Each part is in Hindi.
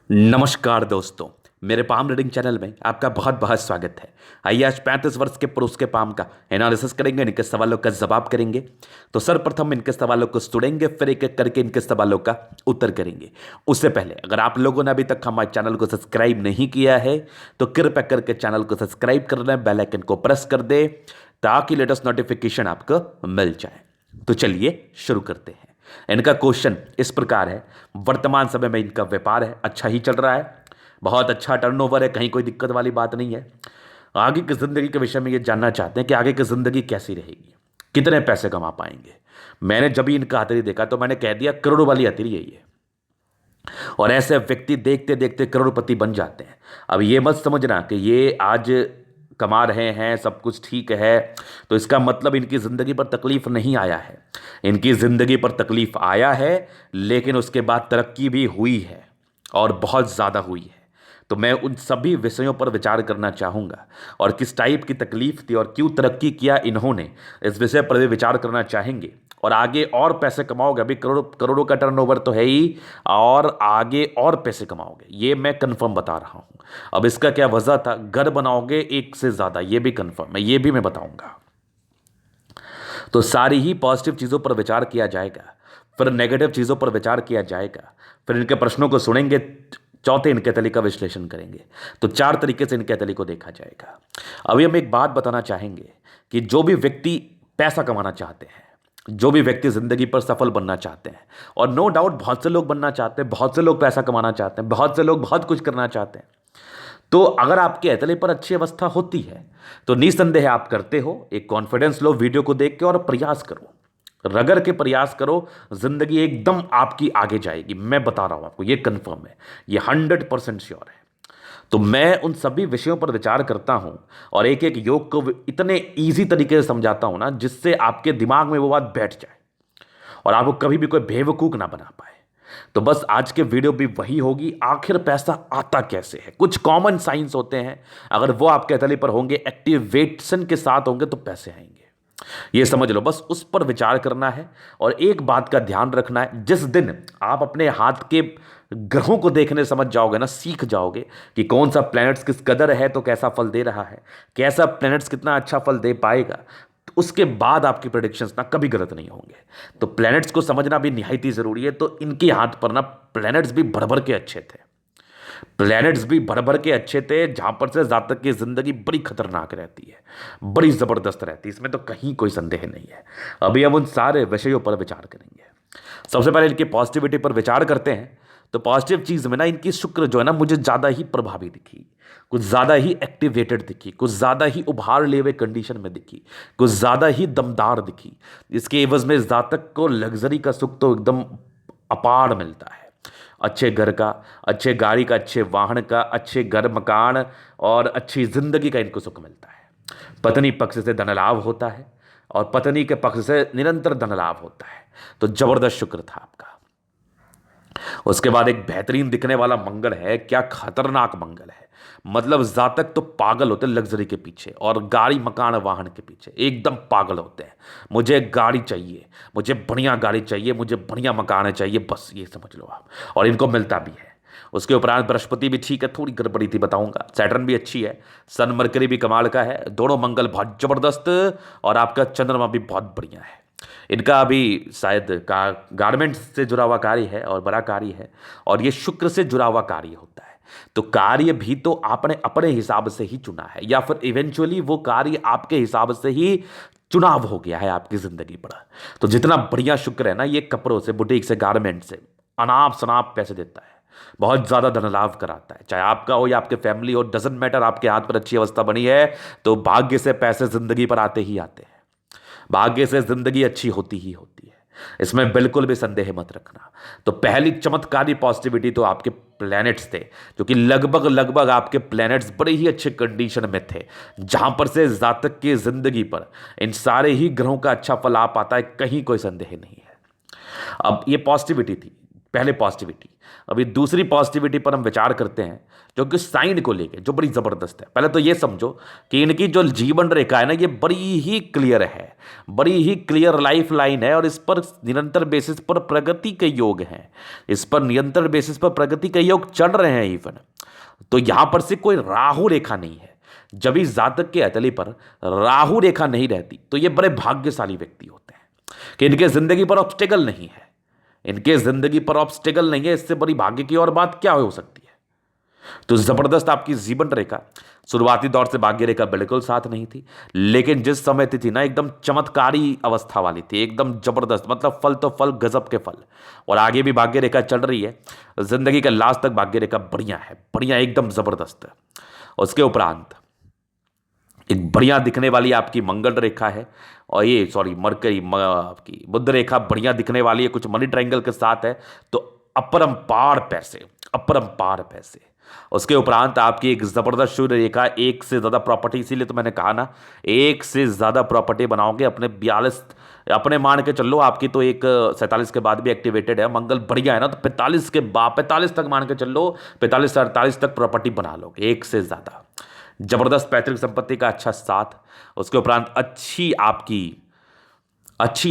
नमस्कार दोस्तों। मेरे पाम रीडिंग चैनल में आपका बहुत बहुत स्वागत है। आइए आज 35 वर्ष के पुरुष के पाम का एनालिसिस करेंगे, इनके सवालों का जवाब करेंगे। तो सर्वप्रथम इनके सवालों को सुनेंगे, फिर एक एक करके इनके सवालों का उत्तर करेंगे। उससे पहले अगर आप लोगों ने अभी तक हमारे चैनल को सब्सक्राइब नहीं किया है तो कृपया करके चैनल को सब्सक्राइब कर लें, बेल आइकन को प्रेस कर दे ताकि लेटेस्ट नोटिफिकेशन आपको मिल जाए। तो चलिए शुरू करते हैं। इनका क्वेश्चन इस प्रकार है, वर्तमान समय में इनका व्यापार है अच्छा ही चल रहा है, बहुत अच्छा टर्नओवर है, कहीं कोई दिक्कत वाली बात नहीं है। आगे की जिंदगी के विषय में ये जानना चाहते हैं कि आगे की जिंदगी कैसी रहेगी, कितने पैसे कमा पाएंगे। मैंने जब भी इनका हथेली देखा तो मैंने कह दिया करोड़ों वाली हथेली है ये, और ऐसे व्यक्ति देखते देखते करोड़पति बन जाते हैं। अब ये मत समझना कि ये आज कमा रहे हैं, सब कुछ ठीक है, तो इसका मतलब इनकी ज़िंदगी पर तकलीफ नहीं आया है। इनकी ज़िंदगी पर तकलीफ आया है, लेकिन उसके बाद तरक्की भी हुई है और बहुत ज़्यादा हुई है। तो मैं उन सभी विषयों पर विचार करना चाहूँगा, और किस टाइप की तकलीफ थी और क्यों तरक्की किया इन्होंने, इस विषय पर भी विचार करना चाहेंगे। और आगे और पैसे कमाओगे, अभी करोड़ों करोड़ों का टर्नओवर तो है ही, और आगे और पैसे कमाओगे, ये मैं कंफर्म बता रहा हूँ। अब इसका क्या वजह था, घर बनाओगे एक से ज़्यादा, ये भी कंफर्म है, ये भी मैं बताऊँगा। तो सारी ही पॉजिटिव चीज़ों पर विचार किया जाएगा, फिर नेगेटिव चीज़ों पर विचार किया जाएगा, फिर इनके प्रश्नों को सुनेंगे, चौथे इनके तली का विश्लेषण करेंगे। तो चार तरीके से इनके तली को देखा जाएगा। अभी हम एक बात बताना चाहेंगे कि जो भी व्यक्ति पैसा कमाना चाहते हैं, जो भी व्यक्ति जिंदगी पर सफल बनना चाहते हैं, और नो डाउट बहुत से लोग बनना चाहते हैं, बहुत से लोग पैसा कमाना चाहते हैं, बहुत से लोग बहुत कुछ करना चाहते हैं, तो अगर आपके हथेली पर अच्छी अवस्था होती है तो निसंदेह आप करते हो। एक कॉन्फिडेंस लो वीडियो को देख के और प्रयास करो, रगड़ के प्रयास करो, जिंदगी एकदम आपकी आगे जाएगी। मैं बता रहा हूं आपको, ये कंफर्म है, ये 100% श्योर है। तो मैं उन सभी विषयों पर विचार करता हूं और एक एक योग को इतने ईजी तरीके से समझाता हूं ना, जिससे आपके दिमाग में वो बात बैठ जाए और आपको कभी भी कोई बेवकूफ ना बना पाए। तो बस आज के वीडियो भी वही होगी, आखिर पैसा आता कैसे है, कुछ कॉमन साइंस होते हैं, अगर वो आपके तले पर होंगे, एक्टिवेशन के साथ होंगे, तो पैसे आएंगे। ये समझ लो, बस उस पर विचार करना है। और एक बात का ध्यान रखना है, जिस दिन आप अपने हाथ के ग्रहों को देखने समझ जाओगे ना, सीख जाओगे कि कौन सा प्लैनेट्स किस कदर है तो कैसा फल दे रहा है, कैसा प्लैनेट्स कितना अच्छा फल दे पाएगा, तो उसके बाद आपकी प्रेडिक्शंस ना कभी गलत नहीं होंगे। तो प्लैनेट्स को समझना भी निहायत ही जरूरी है। तो इनके हाथ पर ना प्लैनेट्स भी भर भर के अच्छे थे, प्लैनेट्स भी भर भर के अच्छे थे, जहां पर से जातक की जिंदगी बड़ी खतरनाक रहती है, बड़ी जबरदस्त रहती है, इसमें तो कहीं कोई संदेह नहीं है। अभी हम उन सारे विषयों पर विचार करेंगे। सबसे पहले इनकी पॉजिटिविटी पर विचार करते हैं। तो पॉजिटिव चीज में ना इनकी शुक्र जो है ना, मुझे ज्यादा ही प्रभावी दिखी, कुछ ज्यादा ही एक्टिवेटेड दिखी, कुछ ज्यादा ही उभार ले हुए कंडीशन में दिखी, कुछ ज्यादा ही दमदार दिखी। इसके एवज में जातक को लग्जरी का सुख तो एकदम अपार मिलता है। अच्छे घर का, अच्छे गाड़ी का, अच्छे वाहन का, अच्छे घर मकान और अच्छी जिंदगी का इनको सुख मिलता है। पत्नी पक्ष से धन लाभ होता है और पत्नी के पक्ष से निरंतर धन लाभ होता है। तो जबरदस्त शुक्र था आपका। उसके बाद एक बेहतरीन दिखने वाला मंगल है, क्या खतरनाक मंगल है। मतलब जातक तो पागल होते हैं लग्जरी के पीछे और गाड़ी मकान वाहन के पीछे, एकदम पागल होते हैं। मुझे गाड़ी चाहिए, मुझे बढ़िया गाड़ी चाहिए, मुझे बढ़िया मकान चाहिए, बस ये समझ लो आप, और इनको मिलता भी है। उसके उपरांत बृहस्पति भी ठीक है, थोड़ी गड़बड़ी थी बताऊंगा, सैटर्न भी अच्छी है, सन मरकरी भी कमाल का है, दोनों मंगल बहुत जबरदस्त, और आपका चंद्रमा भी बहुत बढ़िया है। इनका अभी शायद का गारमेंट्स से जुड़ा हुआ कार्य है और बड़ा कार्य है, और ये शुक्र से जुड़ा हुआ कार्य होता है। तो कार्य भी तो आपने अपने हिसाब से ही चुना है, या फिर इवेंचुअली वो कार्य आपके हिसाब से ही चुनाव हो गया है आपकी जिंदगी पर। तो जितना बढ़िया शुक्र है ना, ये कपड़ों से, बुटीक से, गारमेंट से अनाप शनाप पैसे देता है, बहुत ज्यादा धन लाभ कराता है, चाहे आपका हो या आपके फैमिली हो, डजेंट मैटर। आपके हाथ पर अच्छी अवस्था बनी है तो भाग्य से पैसे जिंदगी पर आते ही आते हैं, भाग्य से जिंदगी अच्छी होती ही होती है, इसमें बिल्कुल भी संदेह मत रखना। तो पहली चमत्कारी पॉजिटिविटी तो आपके प्लैनेट्स थे, जो कि लगभग लगभग आपके प्लैनेट्स बड़े ही अच्छे कंडीशन में थे, जहां पर से जातक की जिंदगी पर इन सारे ही ग्रहों का अच्छा फल आ पाता है, कहीं कोई संदेह नहीं है। अब ये पॉजिटिविटी थी, पहले पॉजिटिविटी। अभी दूसरी पॉजिटिविटी पर हम विचार करते हैं जो कि साइन को लेके जो बड़ी जबरदस्त है। पहले तो ये समझो कि इनकी जो जीवन रेखा है ना, ये बड़ी ही क्लियर है, बड़ी ही क्लियर लाइफ लाइन है, और इस पर निरंतर बेसिस पर प्रगति के योग हैं, इस पर निरंतर बेसिस पर प्रगति के योग चल रहे हैं इवन। तो यहां पर से कोई राहु रेखा नहीं है। जब इस जातक के हथेली पर राहु रेखा नहीं रहती तो ये बड़े भाग्यशाली व्यक्ति होते हैं कि इनके जिंदगी पर ऑब्स्टेकल नहीं है, इनके जिंदगी पर ऑब्स्टेकल नहीं है। इससे बड़ी भाग्य की और बात क्या हो सकती है। तो जबरदस्त आपकी जीवन रेखा। शुरुआती दौर से भाग्य रेखा बिल्कुल साथ नहीं थी, लेकिन जिस समय थी ना, एकदम चमत्कारी अवस्था वाली थी, एकदम जबरदस्त, मतलब फल तो फल, गजब के फल। और आगे भी भाग्य रेखा चल रही है, जिंदगी का लास्ट तक भाग्य रेखा बढ़िया है, बढ़िया, एकदम जबरदस्त है। उसके उपरांत एक बढ़िया दिखने वाली आपकी मंगल रेखा है, और ये मरकरी आपकी बुध रेखा बढ़िया दिखने वाली है, कुछ मनी ट्रायंगल के साथ है। तो अपरंपार पैसे, अपरंपार पैसे। उसके उपरांत आपकी एक जबरदस्त सूर्य रेखा, एक से ज्यादा प्रॉपर्टी, इसीलिए तो मैंने कहा ना, एक से ज्यादा प्रॉपर्टी बनाओगे। अपने 42, अपने मान के चलो, आपकी तो एक 47 के बाद भी एक्टिवेटेड है, मंगल बढ़िया है ना, तो 45 के बाद, 45 तक मान के चलो, 45 से 48 तक प्रॉपर्टी बना लोगे, एक से ज्यादा। जबरदस्त पैतृक संपत्ति का अच्छा साथ। उसके उपरांत अच्छी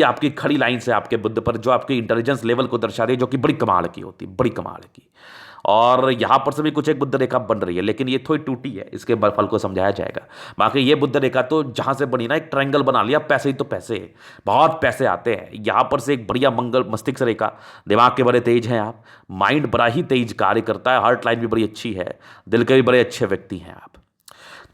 आपकी खड़ी लाइन से आपके बुद्ध पर, जो आपकी इंटेलिजेंस लेवल को दर्शा रही है, जो कि बड़ी कमाल की होती है, बड़ी कमाल की। और यहां पर से भी कुछ एक बुद्ध रेखा बन रही है, लेकिन ये थोड़ी टूटी है, इसके फल को समझाया जाएगा। बाकी ये बुद्ध रेखा तो जहां से बनी ना, एक ट्रायंगल बना लिया, पैसे ही तो पैसे, बहुत पैसे आते हैं। यहां पर से एक बढ़िया मंगल मस्तिष्क रेखा, दिमाग के बड़े तेज हैं आप, माइंड बड़ा ही तेज कार्य करता है, हार्ट लाइन भी बड़ी अच्छी है, दिल के भी बड़े अच्छे व्यक्ति हैं आप।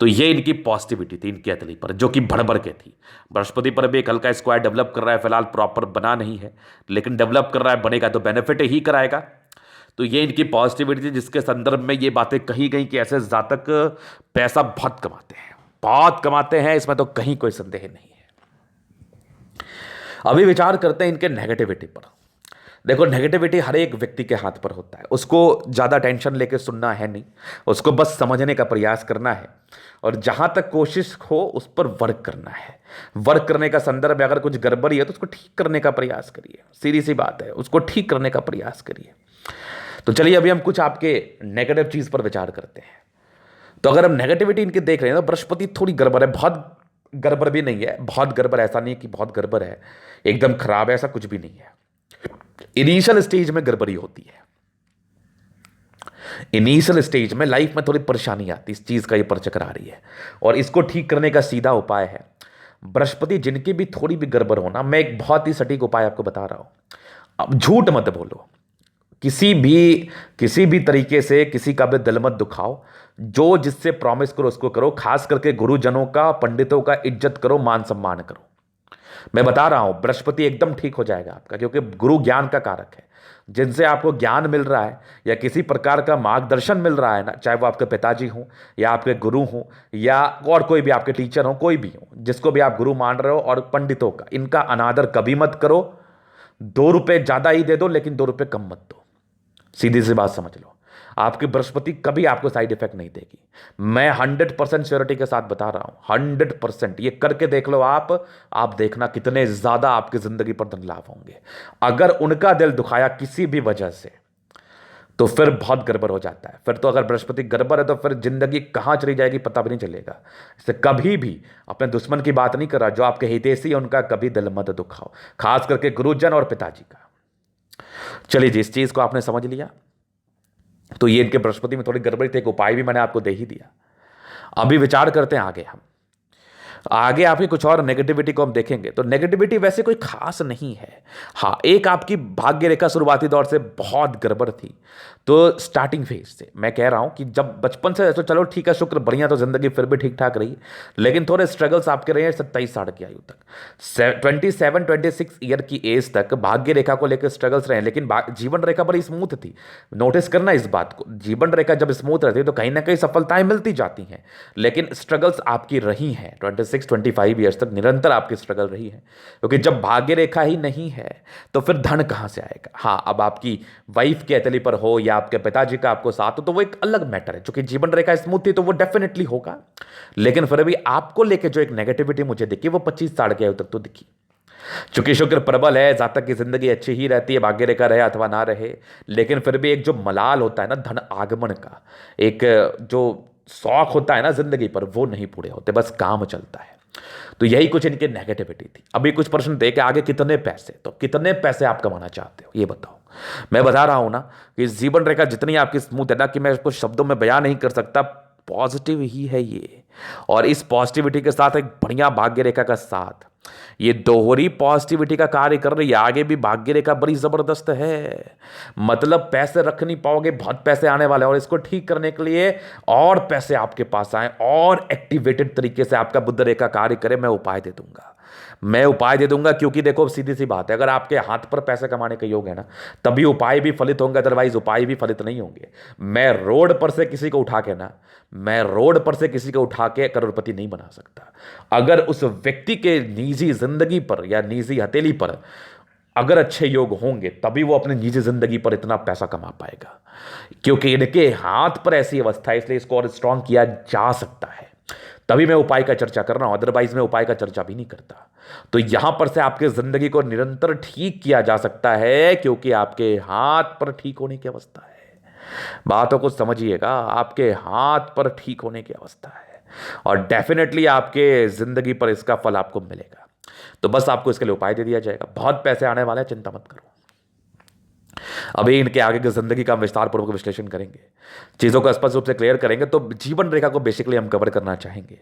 तो ये इनकी पॉजिटिविटी थी इनकी हथेली पर, जो कि भड़बड़ के थी। बृहस्पति पर भी एक हल्का स्क्वायर डेवलप कर रहा है, फिलहाल प्रॉपर बना नहीं है, लेकिन डेवलप कर रहा है, बनेगा तो बेनिफिट ही कराएगा। तो ये इनकी पॉजिटिविटी थी, जिसके संदर्भ में ये बातें कही गई कि ऐसे जातक पैसा बहुत कमाते हैं, बहुत कमाते हैं, इसमें तो कहीं कोई संदेह नहीं है। अभी विचार करते हैं इनके नेगेटिविटी पर। देखो, नेगेटिविटी हर एक व्यक्ति के हाथ पर होता है, उसको ज़्यादा टेंशन लेके सुनना है नहीं, उसको बस समझने का प्रयास करना है, और जहां तक कोशिश हो उस पर वर्क करना है। वर्क करने का संदर्भ में अगर कुछ गड़बड़ी है तो उसको ठीक करने का प्रयास करिए, सीधी सी बात है, उसको ठीक करने का प्रयास करिए। तो चलिए अभी हम कुछ आपके नेगेटिव चीज़ पर विचार करते हैं। तो अगर हम नेगेटिविटी इनके देख रहे हैं तो बृहस्पति थोड़ी गड़बड़ है, बहुत गड़बड़ भी नहीं है, बहुत गड़बड़ ऐसा नहीं है कि बहुत गड़बड़ है, एकदम खराब है, ऐसा कुछ भी नहीं है। इनिशियल स्टेज में गड़बड़ी होती है, इनिशियल स्टेज में लाइफ में थोड़ी परेशानी आती है, इस चीज का ये परचक्र आ रही है, और इसको ठीक करने का सीधा उपाय है बृहस्पति जिनकी भी थोड़ी भी गड़बड़ होना, मैं एक बहुत ही सटीक उपाय आपको बता रहा हूं। अब झूठ मत बोलो, किसी भी तरीके से किसी का भी दिल मत दुखाओ, जो जिससे प्रॉमिस करो उसको करो, खास करके गुरुजनों का, पंडितों का इज्जत करो, मान सम्मान करो। मैं बता रहा हूं बृहस्पति एकदम ठीक हो जाएगा आपका, क्योंकि गुरु ज्ञान का कारक है। जिनसे आपको ज्ञान मिल रहा है या किसी प्रकार का मार्गदर्शन मिल रहा है ना, चाहे वो आपके पिताजी हों या आपके गुरु हों या और कोई भी आपके टीचर हो, कोई भी हो, जिसको भी आप गुरु मान रहे हो, और पंडितों का, इनका अनादर कभी मत करो। 2 रुपए ज्यादा ही दे दो, लेकिन 2 रुपए कम मत दो, सीधी सी बात समझ लो। आपकी बृहस्पति कभी आपको साइड इफेक्ट नहीं देगी, मैं 100% श्योरिटी के साथ बता रहा हूं, 100%। ये करके देख लो आप देखना कितने ज्यादा आपकी जिंदगी पर धन लाभ होंगे। अगर उनका दिल दुखाया किसी भी वजह से तो फिर बहुत गड़बड़ हो जाता है। फिर तो अगर बृहस्पति गड़बड़ है तो फिर जिंदगी कहां चली जाएगी पता भी नहीं चलेगा। इससे कभी भी अपने दुश्मन की बात नहीं कर रहा, जो आपके हितैषी है उनका कभी दिल मत दुखाओ, खास करके गुरुजन और पिताजी का। चलिए जिस चीज को आपने समझ लिया, तो ये इनके बृहस्पति में थोड़ी गड़बड़ी थी, एक उपाय भी मैंने आपको दे ही दिया। अभी विचार करते हैं आगे आपकी कुछ और नेगेटिविटी को हम देखेंगे। तो नेगेटिविटी वैसे कोई खास नहीं है, हाँ एक आपकी भाग्य रेखा शुरुआती दौर से बहुत गड़बड़ थी। तो स्टार्टिंग फेज से मैं कह रहा हूं कि जब बचपन से, तो चलो ठीक है, शुक्र बढ़िया, तो जिंदगी फिर भी ठीक ठाक रही, लेकिन थोड़े स्ट्रगल्स आपके रहे हैं 27 साल की आयु तक, 27-26 ईयर की एज तक भाग्य रेखा को लेकर स्ट्रगल्स रहे, लेकिन जीवन रेखा बड़ी स्मूथ थी। नोटिस करना इस बात को, जीवन रेखा जब स्मूथ रहती है तो कहीं ना कहीं सफलताएं मिलती जाती हैं, लेकिन स्ट्रगल्स आपकी रही हैं 26-25 ईयर्स तक, निरंतर आपकी स्ट्रगल रही है। क्योंकि जब भाग्य रेखा ही नहीं है तो फिर धन कहां से आएगा। हाँ, अब आपकी वाइफ के हथेली पर हो या आपके पिताजी का आपको साथ हो तो वो एक अलग मैटर है, क्योंकि जीवन रेखा स्मूथ थी तो वो डेफिनेटली होगा, लेकिन फिर भी आपको लेके जो एक नेगेटिविटी मुझे दिखी वो 25 साल की आयु तक तो दिखी। चूंकि शुक्र प्रबल है, जहां तक की जिंदगी अच्छी ही रहती है, भाग्य रेखा रहे अथवा ना रहे, लेकिन फिर भी एक जो मलाल होता है ना धन आगमन का, एक जो शौक होता है ना जिंदगी पर, वो नहीं पूरे होते, बस काम चलता है। तो यही कुछ इनकी नेगेटिविटी थी। अभी कुछ प्रश्न थे कि आगे कितने पैसे, तो कितने पैसे आप कमाना चाहते हो ये बताओ। मैं बता रहा हूं ना कि जीवन रेखा जितनी आपकी स्मूथ है ना कि मैं इसको शब्दों में बयान नहीं कर सकता, पॉजिटिव ही है ये। और इस पॉजिटिविटी के साथ एक बढ़िया भाग्य रेखा का साथ, ये दोहरी पॉजिटिविटी का कार्य कर रही है। आगे भी भाग्य रेखा बड़ी जबरदस्त है, मतलब पैसे रख नहीं पाओगे, बहुत पैसे आने वाले हैं। और इसको ठीक करने के लिए और पैसे आपके पास आए और एक्टिवेटेड तरीके से आपका बुध रेखा कार्य करे, मैं उपाय दे दूंगा। मैं उपाय दे दूंगा, क्योंकि देखो सीधी सी बात है, अगर आपके हाथ पर पैसे कमाने के योग है ना, तभी उपाय भी फलित होंगे, अदरवाइज उपाय भी फलित नहीं होंगे। मैं रोड पर से किसी को उठा के ना, मैं रोड पर से किसी को उठा के करोड़पति नहीं बना सकता। अगर उस व्यक्ति के निजी जिंदगी पर या निजी हथेली पर अगर अच्छे योग होंगे, तभी वो अपनी निजी जिंदगी पर इतना पैसा कमा पाएगा, क्योंकि इनके हाथ पर ऐसी अवस्था है, इसलिए इसको और स्ट्रांग किया जा सकता है। तभी मैं उपाय का चर्चा कर रहा हूं, अदरवाइज मैं उपाय का चर्चा भी नहीं करता। तो यहां पर से आपके जिंदगी को निरंतर ठीक किया जा सकता है, क्योंकि आपके हाथ पर ठीक होने की अवस्था है। बातों को समझिएगा, आपके हाथ पर ठीक होने की अवस्था है, और डेफिनेटली आपके जिंदगी पर इसका फल आपको मिलेगा। तो बस आपको इसके लिए उपाय दे दिया जाएगा, बहुत पैसे आने वाले हैं, चिंता मत करो। अभी इनके आगे की जिंदगी का विस्तार पूर्वक विश्लेषण करेंगे, चीजों को स्पष्ट रूप से क्लियर करेंगे। तो जीवन रेखा को बेसिकली हम कवर करना चाहेंगे,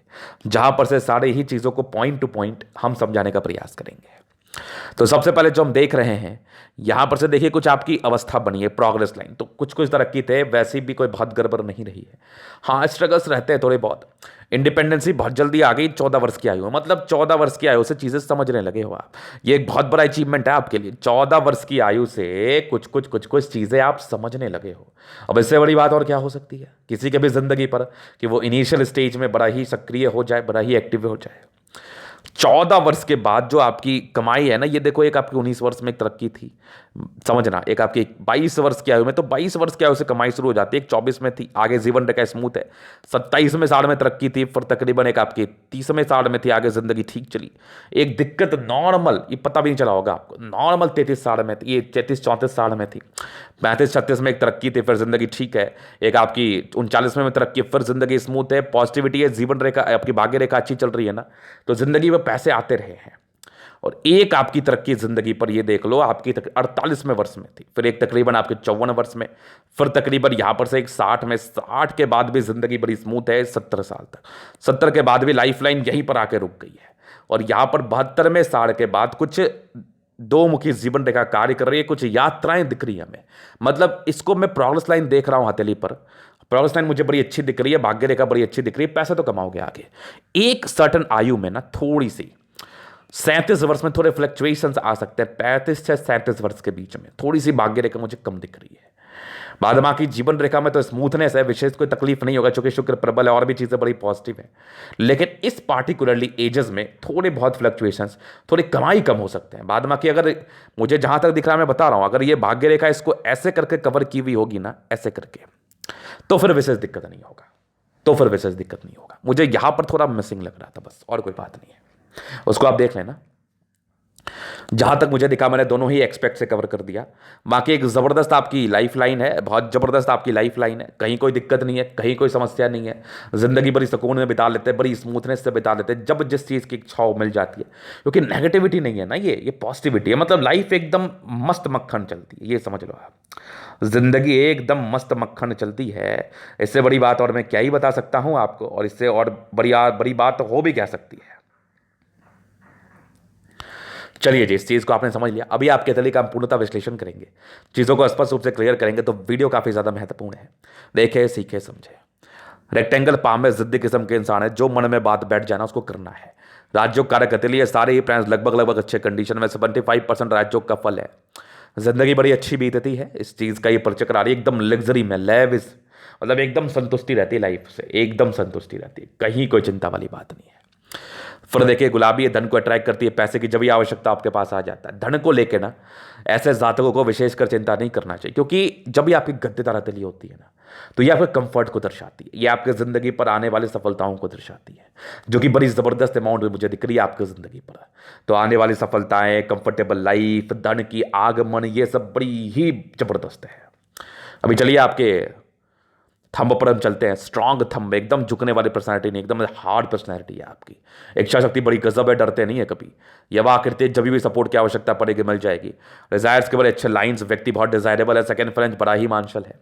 जहां पर से सारे ही चीजों को पॉइंट टू पॉइंट हम समझाने का प्रयास करेंगे। तो सबसे पहले जो हम देख रहे हैं, यहां पर से देखिए कुछ आपकी अवस्था बनी है, प्रोग्रेस लाइन। तो कुछ कुछ तरक्की थे, वैसी भी कोई बहुत गड़बड़ नहीं रही है। हाँ, स्ट्रगल्स रहते हैं थोड़े बहुत। इंडिपेंडेंसी बहुत जल्दी आ गई 14 वर्ष की आयु में, मतलब 14 वर्ष की आयु से चीजें समझने लगे हो आप। ये एक बहुत बड़ा अचीवमेंट है आपके लिए, 14 वर्ष की आयु से कुछ चीजें आप समझने लगे हो। अब इससे बड़ी बात और क्या हो सकती है किसी के भी जिंदगी पर, कि वो इनिशियल स्टेज में बड़ा ही सक्रिय हो जाए, बड़ा ही एक्टिव हो जाए। 14 वर्ष के बाद जो आपकी कमाई है ना, ये देखो, एक आपकी 19 वर्ष में एक तरक्की थी, समझना, एक आपकी 22 वर्ष की आयु में, तो 22 वर्ष की आयु से कमाई शुरू हो जाती है, एक 24 में थी, आगे जीवन रेखा स्मूथ है, 27वें साल में तरक्की थी, फिर तकरीबन एक आपकी 30वें साल में थी, आगे जिंदगी ठीक चली। एक दिक्कत नॉर्मल, ये पता भी नहीं चला होगा आपको, नॉर्मल 33 साल में थी, ये 33-34 साल में थी, 35-36 में एक तरक्की थी, फिर जिंदगी ठीक है, एक आपकी 39वें में तरक्की, फिर जिंदगी स्मूथ है, पॉजिटिविटी है, जीवन रेखा आपकी भाग्य रेखा अच्छी चल रही है ना, तो जिंदगी में पैसे आते रहे हैं। और एक आपकी तरक्की जिंदगी पर ये देख लो, आपकी 48वें वर्ष में थी, फिर एक तकरीबन आपके 54 वर्ष में, फिर तकरीबन यहां पर से एक 60 में, 60 के बाद भी जिंदगी बड़ी स्मूथ है 70 साल तक, 70 के बाद भी लाइफ लाइन यहीं पर आके रुक गई है। और यहां पर 72वें साल के बाद कुछ दो मुखी जीवन रेखा कार्य कर रही है, कुछ यात्राएं दिख रही है हमें, मतलब इसको मैं प्रोग्रेस लाइन देख रहा हूं हथेली पर, प्रोग्रेस लाइन मुझे बड़ी अच्छी दिख रही है, भाग्य रेखा बड़ी अच्छी दिख रही है, पैसे तो कमाओगे आगे। एक सर्टन आयु में ना थोड़ी सी 37 वर्ष में थोड़े फ्लक्चुएशंस आ सकते हैं, 35 से 37 वर्ष के बीच में थोड़ी सी भाग्य रेखा मुझे कम दिख रही है। बाद बाकी जीवन रेखा में तो स्मूथनेस है, विशेष कोई तकलीफ नहीं होगा, क्योंकि शुक्र प्रबल है और भी चीजें बड़ी पॉजिटिव है। लेकिन इस पार्टिकुलरली एजेस में थोड़े बहुत फ्लक्चुएशंस, थोड़ी कमाई कम हो सकते हैं। बाद बाकी अगर मुझे जहां तक दिख रहा है, मैं बता रहा हूं, अगर ये भाग्य रेखा इसको ऐसे करके कवर की हुई होगी ना, ऐसे करके, तो फिर विशेष दिक्कत नहीं होगा, तो फिर विशेष दिक्कत नहीं होगा। मुझे यहां पर थोड़ा मिसिंग लग रहा था बस, और कोई बात नहीं है, उसको आप देख लेना। जहां तक मुझे दिखा मैंने दोनों ही एक्सपेक्ट से कवर कर दिया। बाकी एक जबरदस्त आपकी लाइफ लाइन है, बहुत जबरदस्त आपकी लाइफ लाइन है, कहीं कोई दिक्कत नहीं है, कहीं कोई समस्या नहीं है, जिंदगी बड़ी सुकून में बिता लेते हैं, बड़ी स्मूथनेस से बिता लेते हैं, जब जिस चीज़ की इच्छा हो मिल जाती है। क्योंकि नेगेटिविटी नहीं है ना, ये पॉजिटिविटी है, मतलब लाइफ एकदम मस्त मक्खन चलती है, ये समझ लो आप। जिंदगी एकदम मस्त मक्खन चलती है, इससे बड़ी बात और मैं क्या ही बता सकता हूं आपको, और इससे और बड़ी बात हो भी क्या सकती है। चलिए जी, इस चीज़ को आपने समझ लिया। अभी आपके तरीके का हम पूर्णतः विश्लेषण करेंगे, चीज़ों को स्पष्ट रूप से क्लियर करेंगे, तो वीडियो काफ़ी ज़्यादा महत्वपूर्ण है। देखे, सीखे, समझे। रेक्टेंगल पाम में जिद्दी किस्म के इंसान है, जो मन में बात बैठ जाना उसको करना है। राजयोग कार्य करते लिए सारे ही प्लान्स लगभग अच्छे कंडीशन में, 75% राजयोग का फल है। जिंदगी बड़ी अच्छी बीतती है, इस चीज़ का ये परिचय करा रही है, एकदम लग्जरी में, लेविश, मतलब एकदम संतुष्टि रहती है लाइफ से, एकदम संतुष्टि रहती है, कहीं कोई चिंता वाली बात नहीं है। फिर देखिए, गुलाबी धन को अट्रैक्ट करती है, पैसे की जब भी आवश्यकता आपके पास आ जाता है, धन को लेके ना ऐसे जातकों को विशेषकर चिंता नहीं करना चाहिए, क्योंकि जब ये आपकी गद्दे तारातली होती है ना, तो ये आपके कंफर्ट को दर्शाती है, ये आपके ज़िंदगी पर आने वाली सफलताओं को दर्शाती है, जो कि बड़ी ज़बरदस्त अमाउंट में मुझे दिख रही है आपकी ज़िंदगी पर। तो आने वाली सफलताएं, कंफर्टेबल लाइफ, धन की आगमन, ये सब बड़ी ही ज़बरदस्त है। अभी चलिए आपके थंब पर हम चलते हैं। स्ट्रांग थंब, एकदम झुकने वाली पर्सनैलिटी नहीं, एकदम हार्ड पर्सनैलिटी है आपकी। इच्छा शक्ति बड़ी गजब है, डरते नहीं है कभी। यवा आकृति जब भी सपोर्ट की आवश्यकता पड़ेगी मिल जाएगी। डिजायर्स के बड़े अच्छे लाइंस, व्यक्ति बहुत डिजायरेबल है। सेकंड फ्रेंच बड़ा ही मानशल है,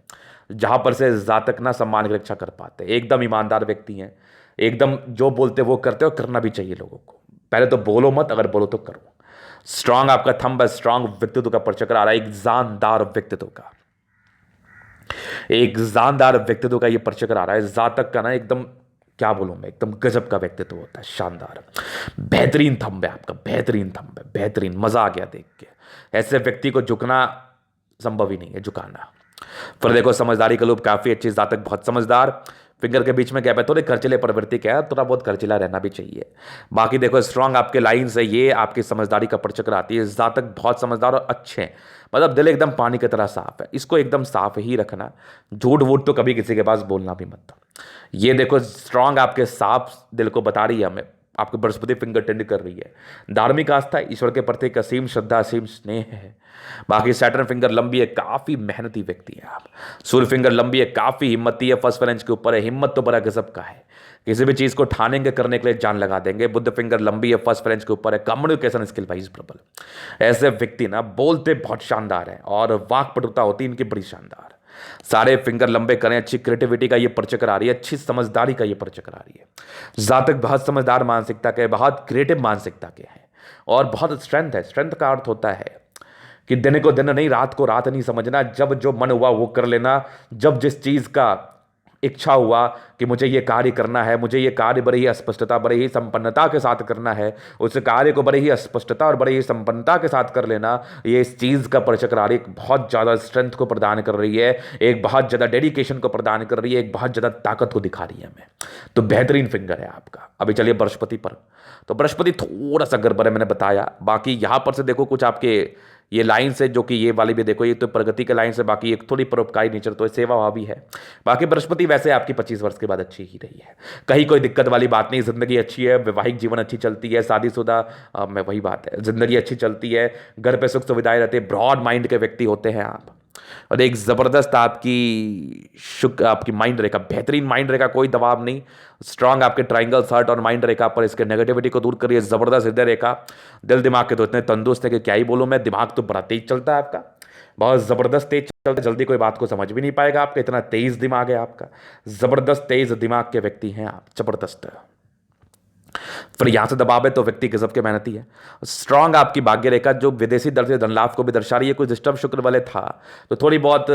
जहां पर से जातक ना सम्मान की रक्षा कर पाते। एकदम ईमानदार व्यक्ति हैं, एकदम जो बोलते वो करते और करना भी चाहिए लोगों को। पहले तो बोलो मत, अगर बोलो तो करो। स्ट्रांग आपका थंब है, स्ट्रांग व्यक्तित्व का परिचय आ रहा है, एक जानदार व्यक्तित्व का, एक जानदार व्यक्तित्व का ये परिचय आ रहा है। जातक का ना एकदम, क्या बोलूं मैं, एकदम गजब का व्यक्तित्व होता है, शानदार, बेहतरीन थंब है आपका, बेहतरीन थंब है, बेहतरीन, मजा आ गया देख के। ऐसे व्यक्ति को झुकना संभव ही नहीं है, झुकाना। फिर देखो समझदारी का लोग काफी अच्छी, जातक बहुत समझदार, फिंगर के बीच में गैप है, थोड़े खर्चीले प्रवृत्ति का है, थोड़ा बहुत खर्चीला रहना भी चाहिए। बाकी देखो स्ट्रांग आपके लाइंस है, ये आपकी समझदारी का परिचय कराती है। जातक बहुत समझदार और अच्छे हैं, मतलब दिल एकदम पानी की तरह साफ है, इसको एकदम साफ ही रखना। झूठ वूठ तो कभी किसी के पास बोलना भी मत। ये देखो स्ट्रांग आपके साफ दिल को बता रही है हमें, आपको बृहस्पति फिंगर टेंड कर रही है। धार्मिक आस्था, ईश्वर के प्रति एक असीम श्रद्धा, असीम स्नेह है। बाकी सैटर्न फिंगर लंबी है, काफी मेहनती व्यक्ति है आप। सूर्य फिंगर लंबी है, काफी हिम्मती है, फर्स्ट फ्रेंच के ऊपर है, हिम्मत तो बड़ा गजब का है, किसी भी चीज को ठानेंगे, करने के लिए जान लगा देंगे। बुद्ध फिंगर लंबी है, फर्स्ट फ्रेंच के ऊपर है, कम्युनिकेशन स्किल वाइज प्रबल। ऐसे व्यक्ति ना बोलते बहुत शानदार है और वाक पटुता होती है इनकी बड़ी शानदार। सारे फिंगर लंबे करें, अच्छी क्रिएटिविटी का ये परिचय करा रही है, अच्छी समझदारी का ये परिचय करा रही है। जातक बहुत समझदार मानसिकता के, बहुत क्रिएटिव मानसिकता के हैं और बहुत स्ट्रेंथ है। स्ट्रेंथ का अर्थ होता है कि दिन को दिन नहीं, रात को रात नहीं समझना, जब जो मन हुआ वो कर लेना। जब जिस चीज का इच्छा हुआ कि मुझे ये कार्य करना है, मुझे ये कार्य बड़ी ही स्पष्टता, बड़ी ही संपन्नता के साथ करना है, उस कार्य को बड़ी ही स्पष्टता और बड़ी ही संपन्नता के साथ कर लेना, ये इस चीज़ का परिचय करा रही है। एक बहुत ज़्यादा स्ट्रेंथ को प्रदान कर रही है, एक बहुत ज़्यादा डेडिकेशन को प्रदान कर रही है, एक बहुत ज़्यादा ताकत को दिखा रही है हमें। तो बेहतरीन फिंगर है आपका। अभी चलिए बृहस्पति पर। तो बृहस्पति थोड़ा सा गड़बड़ है, मैंने बताया। बाकी यहाँ पर से देखो कुछ आपके ये लाइन से, जो कि ये वाली भी देखो, ये तो प्रगति के लाइन से, बाकी एक थोड़ी परोपकारी नेचर तो सेवा भाव भी है। बाकी बृहस्पति वैसे आपकी 25 वर्ष के बाद अच्छी ही रही है, कहीं कोई दिक्कत वाली बात नहीं। जिंदगी अच्छी है, वैवाहिक जीवन अच्छी चलती है, शादीशुदा में वही बात है, जिंदगी अच्छी चलती है, घर पे सुख सुविधाएं रहती है, ब्रॉड माइंड के व्यक्ति होते हैं आप। और एक ज़बरदस्त आपकी माइंड रेखा, बेहतरीन माइंड रेखा, कोई दबाव नहीं। स्ट्रांग आपके ट्राइंगल सर्ट और माइंड रेखा पर इसके नेगेटिविटी को दूर करिए। ज़बरदस्त हृदय रेखा, दिल दिमाग के तो इतने तंदुरुस्त है कि क्या ही बोलूँ मैं। दिमाग तो बड़ा तेज चलता है आपका, बहुत ज़बरदस्त तेज चलता है, जल्दी कोई बात को समझ भी नहीं पाएगा आपका, इतना तेज दिमाग है आपका। ज़बरदस्त तेज दिमाग के व्यक्ति हैं आप, ज़बरदस्त। फिर यहां से दबाव है तो व्यक्ति गजब के मेहनती है। स्ट्रांग आपकी भाग्य रेखा जो विदेशी दर से धन लाभ को भी दर्शा रही है। कुछ डिस्टर्ब शुक्र वाले था तो थोड़ी बहुत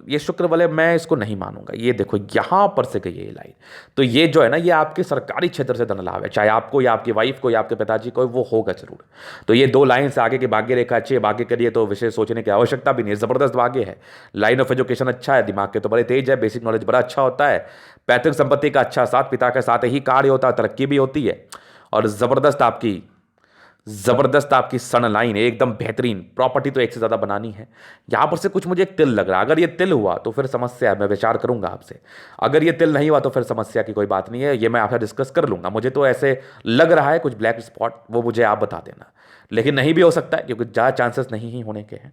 ये शुक्र वाले मैं इसको नहीं मानूंगा। ये देखो यहां पर से गई ये लाइन, तो ये जो है ना, ये आपके सरकारी क्षेत्र से धन लाभ है, चाहे आपको या आपकी वाइफ को या आपके पिताजी को, वो होगा जरूर। तो ये दो लाइन से आगे की भाग्य रेखा अच्छी है। भाग्य के लिए तो विशेष सोचने की आवश्यकता भी नहीं है, जबरदस्त भाग्य है। लाइन ऑफ एजुकेशन अच्छा है, दिमाग के तो बड़े तेज है, बेसिक नॉलेज बड़ा अच्छा होता है, पैतृक संपत्ति का अच्छा साथ, पिता के साथ ही कार्य होता है, तरक्की भी होती है। और जबरदस्त आपकी सन लाइन है, एकदम बेहतरीन। प्रॉपर्टी तो एक से ज्यादा बनानी है। यहां पर से कुछ मुझे एक तिल लग रहा है, अगर ये तिल हुआ तो फिर समस्या है, मैं विचार करूंगा आपसे। अगर ये तिल नहीं हुआ तो फिर समस्या की कोई बात नहीं है, ये मैं आपसे डिस्कस कर लूंगा। मुझे तो ऐसे लग रहा है कुछ ब्लैक स्पॉट, वो मुझे आप बता देना, लेकिन नहीं भी हो सकता है क्योंकि ज़्यादा चांसेस नहीं ही होने के हैं,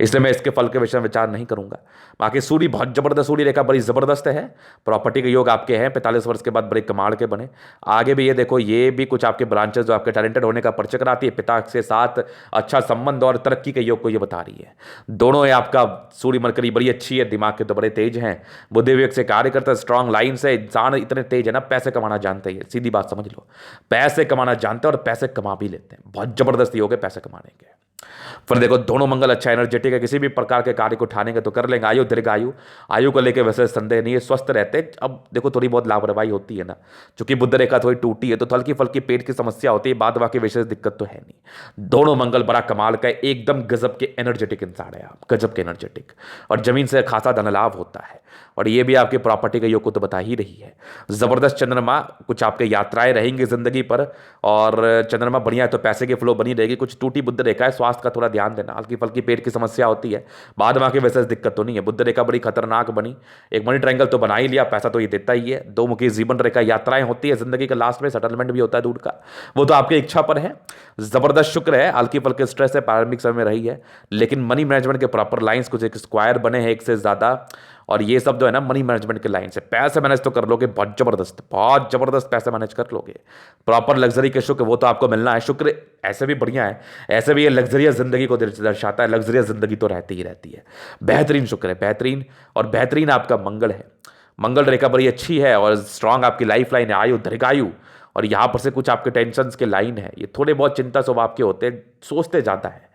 इसलिए मैं इसके फल के विषय में विचार नहीं करूंगा। बाकी सूर्य बहुत जबरदस्त, सूर्य रेखा बड़ी जबरदस्त है। प्रॉपर्टी के योग आपके हैं, 45 वर्ष के बाद बड़े कमाल के बने। आगे भी ये देखो, ये भी कुछ आपके ब्रांचेस जो आपके टैलेंटेड होने का परिचय कराती है, पिता के साथ अच्छा संबंध और तरक्की के योग को ये बता रही है। दोनों है आपका सूर्य मरकरी बड़ी अच्छी है, दिमाग के तो बड़े तेज हैं, बुद्धि विवेक से कार्य करता है, स्ट्रांग लाइन से। इंसान इतने तेज है ना, पैसे कमाना जानते हैं, सीधी बात समझ लो, पैसे कमाना जानते हैं और पैसे कमा भी लेते हैं। बहुत जबरदस्त योग है पैसे कमाने के। फिर देखो दोनों मंगल अच्छा एनर्जेटिक है, किसी भी प्रकार के कार्य को उठानेंगे तो कर लेंगे। आयु दीर्घ आयु को लेकर वैसे संदेह नहीं है, स्वस्थ रहते। अब देखो थोड़ी बहुत लापरवाही होती है ना, चूंकि बुध रेखा थोड़ी टूटी है तो हल्की फल्की पेट की समस्या होती है, बाद बाकी विशेष दिक्कत तो है नहीं। दोनों मंगल बड़ा कमाल का है, एकदम गजब के एनर्जेटिक इंसान है आप, गजब के एनर्जेटिक, और जमीन से खासा धन लाभ होता है। और ये भी आपके प्रॉपर्टी के योग को तो बता ही रही है। जबरदस्त चंद्रमा, कुछ आपके यात्राएं रहेंगी जिंदगी पर, और चंद्रमा बढ़िया है तो पैसे की फ्लो बनी रहेगी। कुछ टूटी बुध रेखा है, स्वास्थ्य स्वास्थ्य का थोड़ा ध्यान देना, हल्की फल्की पेट की समस्या होती है, बाद में आके वैसे दिक्कत तो नहीं है। बुध रेखा बड़ी खतरनाक बनी, एक मनी ट्रायंगल तो बना ही लिया, पैसा तो ये देता ही है। दो मुखी जीवन रेखा, यात्राएं होती है जिंदगी के लास्ट में, सेटलमेंट भी होता है दूर का, वो तो आपकी इच्छा पर है। जबरदस्त शुक्र है, हल्की फल्की स्ट्रेस है, प्रारंभिक समय में रही है, लेकिन मनी मैनेजमेंट के प्रॉपर लाइंस कुछ एक स्क्वायर बने हैं एक से ज्यादा, और ये सब जो है ना मनी मैनेजमेंट के लाइन से पैसे मैनेज तो कर लोगे, बहुत जबरदस्त पैसे मैनेज कर लोगे। प्रॉपर लग्जरी के शुक्र वो तो आपको मिलना है। शुक्र ऐसे भी बढ़िया है, ऐसे भी ये लग्जरियस जिंदगी को दर्शाता है, लग्जरियस जिंदगी तो रहती ही रहती है। बेहतरीन शुक्र है, बेहतरीन, और बेहतरीन आपका मंगल है। मंगल रेखा बड़ी अच्छी है और स्ट्रांग आपकी लाइफ लाइन है, आयु दीर्घायु, और यहां पर से कुछ आपके टेंशन के लाइन है, ये थोड़े बहुत चिंता स्वभाव के होते हैं, सोचते जाता है,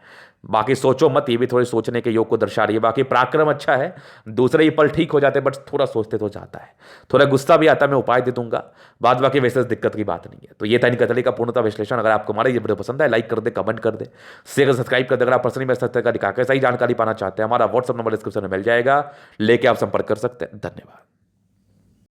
बाकी सोचो मत, ये भी थोड़े सोचने के योग को दर्शा रही है। बाकी पराक्रम अच्छा है, दूसरे ही पल ठीक हो जाते हैं, बट थोड़ा सोचते तो जाता है, थोड़ा गुस्सा भी आता है, मैं उपाय दे दूंगा, बाद बाकी वैसे दिक्कत की बात नहीं है। तो ये था इनका तरीका पूर्णता विश्लेषण। अगर आपको हमारा ये वीडियो पसंद है, लाइक कर दे, कमेंट कर दे, शेयर सब्सक्राइब कर दे। अगर आप पर्सनली मेरे साथ दिखा के सही जानकारी पाना चाहते हैं, हमारा व्हाट्सअप नंबर डिस्क्रिप्शन में मिल जाएगा, लेके आप संपर्क कर सकते हैं। धन्यवाद।